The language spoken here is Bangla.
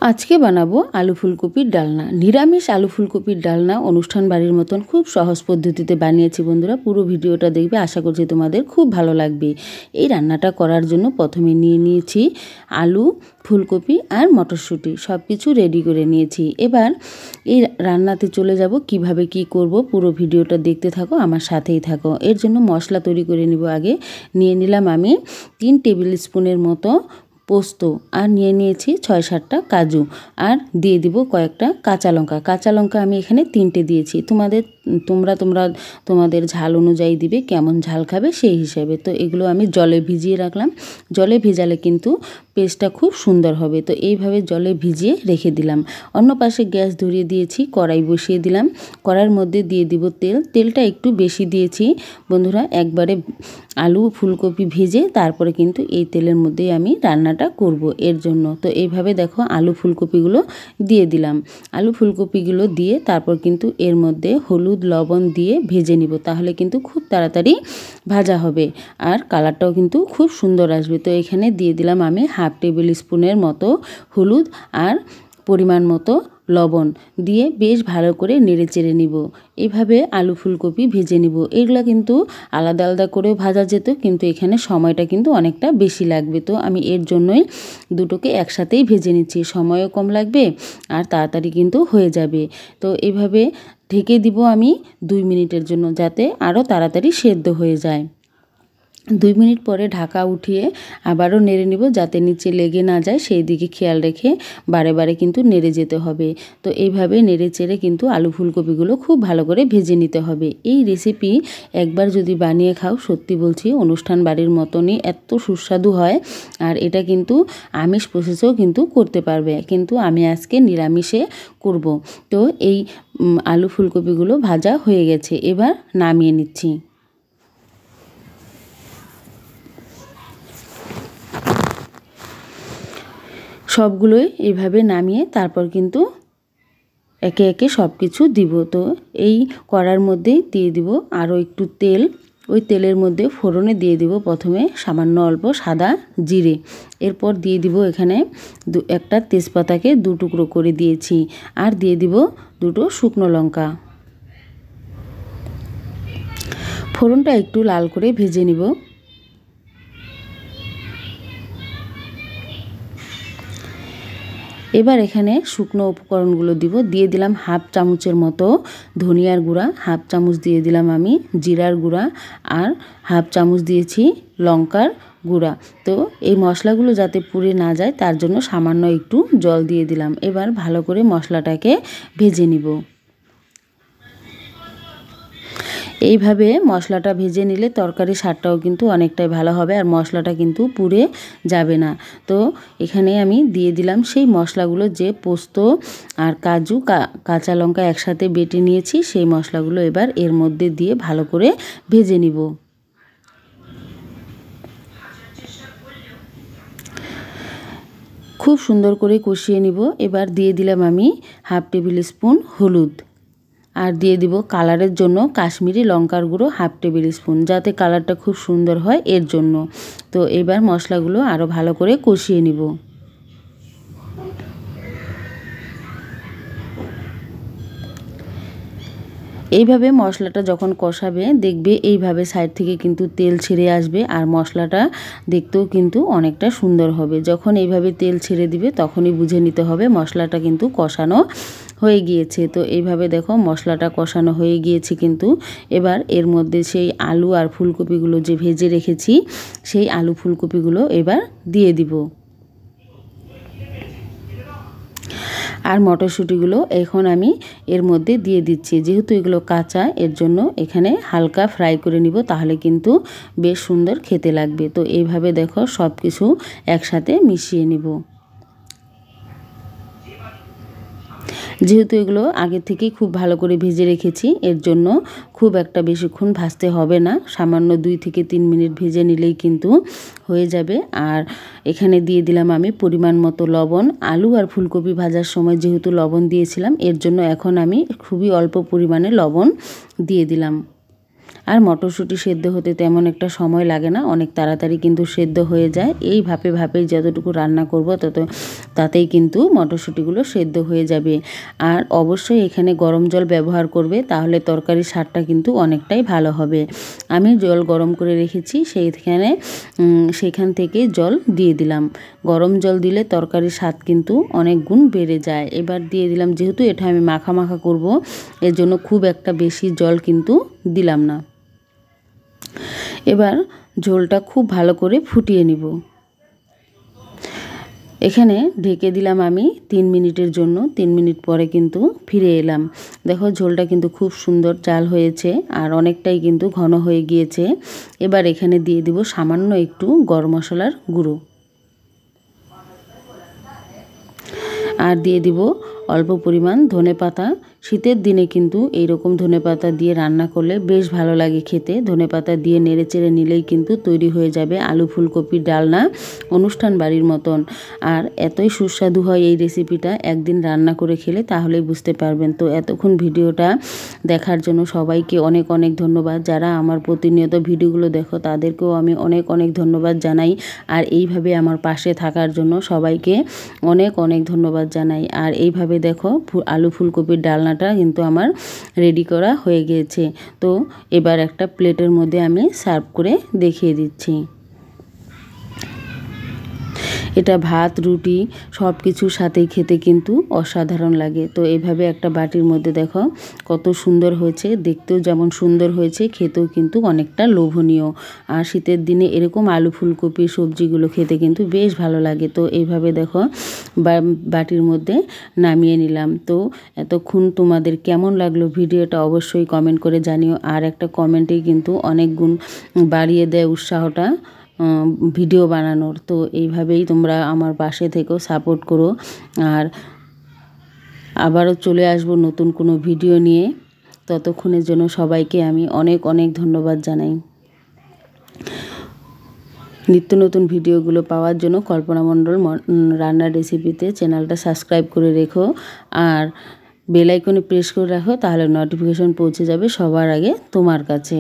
আজকে বানাবো আলু ফুলকপির ডালনা। নিরামিষ আলু ফুলকপির ডালনা অনুষ্ঠান বাড়ির মতন খুব সহজ পদ্ধতিতে বানিয়েছি বন্ধুরা। পুরো ভিডিওটা দেখবে, আশা করছি তোমাদের খুব ভালো লাগবে। এই রান্নাটা করার জন্য প্রথমে নিয়ে নিয়েছি আলু, ফুলকপি আর মটরশুঁটি, সব কিছু রেডি করে নিয়েছি। এবার এই রান্নাতে চলে যাব। কিভাবে কি করব পুরো ভিডিওটা দেখতে থাকো, আমার সাথেই থাকো। এর জন্য মশলা তৈরি করে নিব। আগে নিয়ে নিলাম আমি 3 টেবিল স্পুনের মতো পোস্ত, আর নিয়ে নিয়েছি 6-7টা কাজু, আর দিয়ে দিব কয়েকটা কাঁচা লঙ্কা। কাঁচা লঙ্কা আমি এখানে 3টে দিয়েছি। তোমাদের ঝাল অনুযায়ী দিবে, কেমন ঝাল খাবে সেই হিসাবে। তো এগুলো আমি জলে ভিজিয়ে রাখলাম। জলে ভিজালে কিন্তু পেস্টটা খুব সুন্দর হবে। তো এইভাবে জলে ভিজিয়ে রেখে দিলাম। অন্য পাশে গ্যাস ধরিয়ে দিয়েছি, কড়াই বসিয়ে দিলাম। কড়াইয়ের মধ্যে দিয়ে দিব তেল। তেলটা একটু বেশি দিয়েছি বন্ধুরা, একবারে আলু ফুলকপি ভেজে তারপরে কিন্তু এই তেলের মধ্যেই আমি রান্নাটা করব এর জন্য। তো এইভাবে দেখো আলু ফুলকপিগুলো দিয়ে দিলাম। আলু ফুলকপিগুলো দিয়ে তারপর কিন্তু এর মধ্যে হলুদ লবণ দিয়ে ভেজে নিব, তাহলে কিন্তু খুব তাড়াতাড়ি ভাজা হবে আর কালারটাও কিন্তু খুব সুন্দর আসবে। তো এখানে দিয়ে দিলাম আমি 1/2 টেবিল স্পুনের মতো হলুদ আর পরিমাণ মতো লবণ দিয়ে বেশ ভালো করে নেড়েচেড়ে নিব। এইভাবে আলু ফুলকপি ভেজে নিব। এগুলো কিন্তু আলাদা আলাদা করেও ভাজা যেত, কিন্তু এখানে সময়টা কিন্তু অনেকটা বেশি লাগবে। তো আমি এর জন্যই দুটোকে একসাথেই ভেজে নিচ্ছি, সময়ও কম লাগবে আর তাড়াতাড়ি কিন্তু হয়ে যাবে। তো এইভাবে ঢেকে দিব আমি 2 মিনিটের জন্য, যাতে আরও তাড়াতাড়ি সেদ্ধ হয়ে যায়। 2 মিনিট পরে ঢাকা উঠিয়ে আবারও নেড়ে নিব, যাতে নিচে লেগে না যায়, সেই দিকে খেয়াল রেখে বারে বারে কিন্তু নেড়ে যেতে হবে। তো এইভাবে নেড়ে চেড়ে কিন্তু আলু ফুলকপিগুলো খুব ভালো করে ভেজে নিতে হবে। এই রেসিপি একবার যদি বানিয়ে খাও, সত্যি বলছি অনুষ্ঠান বাড়ির মতনই এত সুস্বাদু হয়। আর এটা কিন্তু আমিষ প্রসেসেও কিন্তু করতে পারবে, কিন্তু আমি আজকে নিরামিষে করব। তো এই আলু ফুলকপিগুলো ভাজা হয়ে গেছে, এবার নামিয়ে নিচ্ছি। সবগুলোই এইভাবে নামিয়ে তারপর কিন্তু একে একে সব কিছু দিব। তো এই কড়ার মধ্যেই দিয়ে দিব আরও একটু তেল। ওই তেলের মধ্যে ফোড়নে দিয়ে দিব প্রথমে সামান্য অল্প সাদা জিরে। এরপর দিয়ে দিব এখানে একটা তেজপাতাকে 2 টুকরো করে দিয়েছি, আর দিয়ে দিব 2টো শুকনো লঙ্কা। ফোড়নটা একটু লাল করে ভেজে নিব। এবার এখানে শুকনো উপকরণগুলো দিয়ে দিলাম 1/2 চামচের মতো ধনিয়ার গুঁড়া, 1/2 চামচ দিয়ে দিলাম আমি জিরার গুঁড়া, আর 1/2 চামচ দিয়েছি লঙ্কার গুঁড়া। তো এই মশলাগুলো যাতে পুড়ে না যায় তার জন্য সামান্য একটু জল দিয়ে দিলাম। এবার ভালো করে মশলাটাকে ভেজে নিব। এইভাবে মশলাটা ভেজে নিলে তরকারির স্বাদটাও কিন্তু অনেকটাই ভালো হবে, আর মশলাটা কিন্তু পুড়ে যাবে না। তো এখানে আমি দিয়ে দিলাম সেই মশলাগুলো, যে পোস্ত আর কাজু কাঁচা লঙ্কা একসাথে বেটে নিয়েছি, সেই মশলাগুলো এবার এর মধ্যে দিয়ে ভালো করে ভেজে নিব। খুব সুন্দর করে কষিয়ে নিব। এবার দিয়ে দিলাম আমি 1/2 টেবিল স্পুন হলুদ, আর দিয়ে দিব কালারের জন্য কাশ্মীরি লঙ্কার গুঁড়ো 1/2 টেবিল স্পুন, যাতে কালারটা খুব সুন্দর হয় এর জন্য। তো এবার মশলাগুলো আরও ভালো করে কষিয়ে নিব। এইভাবে মশলাটা যখন কষাবে দেখবে এইভাবে সাইড থেকে কিন্তু তেল ছেড়ে আসবে, আর মশলাটা দেখতেও কিন্তু অনেকটা সুন্দর হবে। যখন এইভাবে তেল ছেড়ে দিবে তখনই বুঝে নিতে হবে মশলাটা কিন্তু কষানো হয়ে গিয়েছে। তো এইভাবে দেখো মশলাটা কষানো হয়ে গিয়েছে কিন্তু। এবার এর মধ্যে সেই আলু আর ফুলকপিগুলো যে ভেজে রেখেছি, সেই আলু ফুলকপিগুলো এবার দিয়ে দিব। আর মটরশুঁটিগুলো এখন আমি এর মধ্যে দিয়ে দিচ্ছি। যেহেতু এগুলো কাঁচা, এর জন্য এখানে হালকা ফ্রাই করে নিব, তাহলে কিন্তু বেশ সুন্দর খেতে লাগবে। তো এইভাবে দেখো সব কিছু একসাথে মিশিয়ে নিব। যেহেতু এগুলো আগে থেকেই খুব ভালো করে ভেজে রেখেছি, এর জন্য খুব একটা বেশিক্ষণ ভাজতে হবে না, সামান্য 2 থেকে 3 মিনিট ভেজে নিলেই কিন্তু হয়ে যাবে। আর এখানে দিয়ে দিলাম আমি পরিমাণ মতো লবণ। আলু আর ফুলকপি ভাজার সময় যেহেতু লবণ দিয়েছিলাম, এর জন্য এখন আমি খুবই অল্প পরিমাণে লবণ দিয়ে দিলাম। আর মটরশুঁটি সেদ্ধ হতে তেমন একটা সময় লাগে না, অনেক তাড়াতাড়ি কিন্তু সেদ্ধ হয়ে যায়। এই ভাপে ভাপে যতটুকু রান্না করব তাতেই কিন্তু মটরশুঁটিগুলো সেদ্ধ হয়ে যাবে। আর অবশ্যই এখানে গরম জল ব্যবহার করবে, তাহলে তরকারির স্বাদটা কিন্তু অনেকটাই ভালো হবে। আমি জল গরম করে রেখেছি, সেখান থেকে জল দিয়ে দিলাম। গরম জল দিলে তরকারির স্বাদ কিন্তু অনেক গুণ বেড়ে যায়। এবার দিয়ে দিলাম, যেহেতু এটা আমি মাখা মাখা করব, এর জন্য খুব একটা বেশি জল কিন্তু দিলাম না। এবার ঝোলটা খুব ভালো করে ফুটিয়ে নিব। এখানে ঢেকে দিলাম আমি 3 মিনিটের জন্য। 3 মিনিট পরে কিন্তু ফিরে এলাম। দেখো ঝোলটা কিন্তু খুব সুন্দর জাল হয়েছে আর অনেকটাই কিন্তু ঘন হয়ে গিয়েছে। এবার এখানে দিয়ে দিব সামান্য একটু গরম মশলার গুঁড়ো, আর দিয়ে দিব অল্প পরিমাণ ধনেপাতা। শীতের দিনে কিন্তু এইরকম ধনেপাতা দিয়ে রান্না করলে বেশ ভালো লাগে খেতে। ধনেপাতা দিয়ে নেড়েচেড়ে নিলেই কিন্তু তৈরি হয়ে যাবে আলু ফুলকপির ডালনা, অনুষ্ঠান বাড়ির মতন। আর এতই সুস্বাদু হয় এই রেসিপিটা, একদিন রান্না করে খেলে তাহলেই বুঝতে পারবেন। তো এতক্ষণ ভিডিওটা দেখার জন্য সবাইকে অনেক অনেক ধন্যবাদ। যারা আমার প্রতিনিয়ত ভিডিওগুলো দেখো তাদেরকেও আমি অনেক অনেক ধন্যবাদ জানাই। আর এইভাবে আমার পাশে থাকার জন্য সবাইকে অনেক অনেক ধন্যবাদ জানাই। আর এইভাবে দেখো আলু ফুলকপির ডালনাটা কিন্তু আমার রেডি করা হয়ে গিয়েছে। তো এবার একটা প্লেটের মধ্যে আমি সার্ভ করে দেখিয়ে দিচ্ছি। এটা ভাত রুটি সব কিছুর সাথেই খেতে কিন্তু অসাধারণ লাগে। তো এইভাবে একটা বাটির মধ্যে দেখো কত সুন্দর হয়েছে, দেখতেও যেমন সুন্দর হয়েছে, খেতেও কিন্তু অনেকটা লোভনীয়। আর শীতের দিনে এরকম আলু ফুলকপি সবজিগুলো খেতে কিন্তু বেশ ভালো লাগে। তো এইভাবে দেখো বাটির মধ্যে নামিয়ে নিলাম। তো এতক্ষণ তোমাদের কেমন লাগলো ভিডিওটা অবশ্যই কমেন্ট করে জানিও। আর একটা কমেন্টেই কিন্তু অনেক গুণ বাড়িয়ে দেয় উৎসাহটা ভিডিও বানানোর। তো এইভাবেই তোমরা আমার পাশে থেকেও সাপোর্ট করো। আর আবারও চলে আসবো নতুন কোনো ভিডিও নিয়ে। ততক্ষণের জন্য সবাইকে আমি অনেক অনেক ধন্যবাদ জানাই। নিত্য নতুন ভিডিওগুলো পাওয়ার জন্য কল্পনা মণ্ডল রান্নার রেসিপিতে চ্যানেলটা সাবস্ক্রাইব করে রেখো আর বেল আইকনে প্রেস করে রাখো, তাহলে নোটিফিকেশন পৌঁছে যাবে সবার আগে তোমার কাছে।